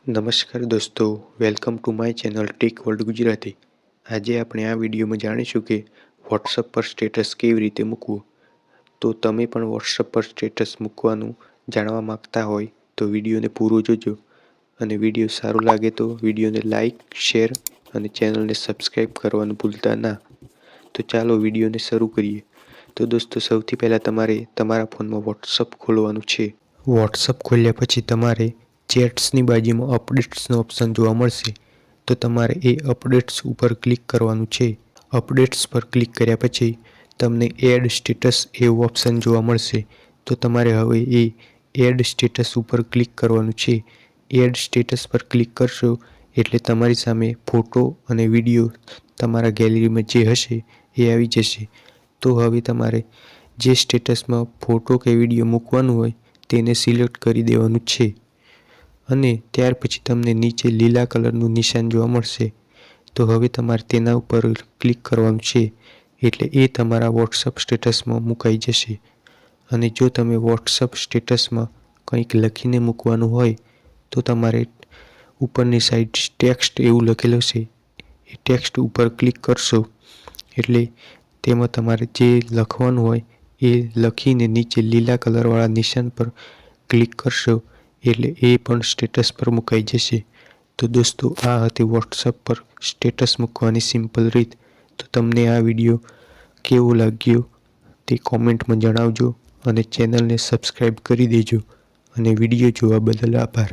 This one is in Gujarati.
નમસ્કાર દોસ્તો, welcome to my channel Tech World Gujarati. આજે આપણે આ વિડીયોમાં જાણીશું કે વોટ્સઅપ પર સ્ટેટસ કેવી રીતે મૂકવું. તો તમે પણ વોટ્સઅપ પર સ્ટેટસ મૂકવાનું જાણવા માંગતા હોય તો વિડીયોને પૂરો જોજો, અને વિડીયો સારો લાગે તો વિડીયોને લાઇક, શેર અને ચેનલને સબસ્ક્રાઈબ કરવાનું ભૂલતા ના. તો ચાલો વિડીયોને શરૂ કરીએ. તો દોસ્તો, સૌથી પહેલાં તમારે તમારા ફોનમાં વોટ્સઅપ ખોલવાનું છે. વોટ્સઅપ ખોલ્યા પછી તમારે ચેટ્સની બાજુમાં અપડેટ્સનો ઓપ્શન જોવા મળશે. તો તમારે એ અપડેટ્સ ઉપર ક્લિક કરવાનું છે. અપડેટ્સ પર ક્લિક કર્યા પછી તમને એડ સ્ટેટસ એવું ઓપ્શન જોવા મળશે. તો તમારે હવે એ એડ સ્ટેટસ ઉપર ક્લિક કરવાનું છે. એડ સ્ટેટસ પર ક્લિક કરશો એટલે તમારી સામે ફોટો અને વિડીયો તમારા ગેલેરીમાં જે હશે એ આવી જશે. તો હવે તમારે જે સ્ટેટસમાં ફોટો કે વિડીયો મૂકવાનું હોય તેને સિલેક્ટ કરી દેવાનું છે, અને ત્યાર પછી તમને નીચે લીલા કલરનું નિશાન જોવા મળશે. તો હવે તમારે તેના ઉપર ક્લિક કરવાનું છે એટલે એ તમારા વોટ્સઅપ સ્ટેટસમાં મુકાઈ જશે. અને જો તમે વોટ્સઅપ સ્ટેટસમાં કંઈક લખીને મૂકવાનું હોય તો તમારે ઉપરની સાઈડ ટેક્સ્ટ એવું લખેલું છે, એ ટેક્સ્ટ ઉપર ક્લિક કરશો એટલે તેમાં તમારે જે લખવાનું હોય એ લખીને નીચે લીલા કલરવાળા નિશાન પર ક્લિક કરશો એટલે એ પણ સ્ટેટસ પર મુકાઈ જશે. તો દોસ્તો, આ હતી વોટ્સઅપ પર સ્ટેટસ મૂકવાની સિમ્પલ રીત. તો તમને આ વિડીયો કેવો લાગ્યો તે કોમેન્ટમાં જણાવજો, અને ચેનલને સબસ્ક્રાઈબ કરી દેજો. અને વિડીયો જોવા બદલ આભાર.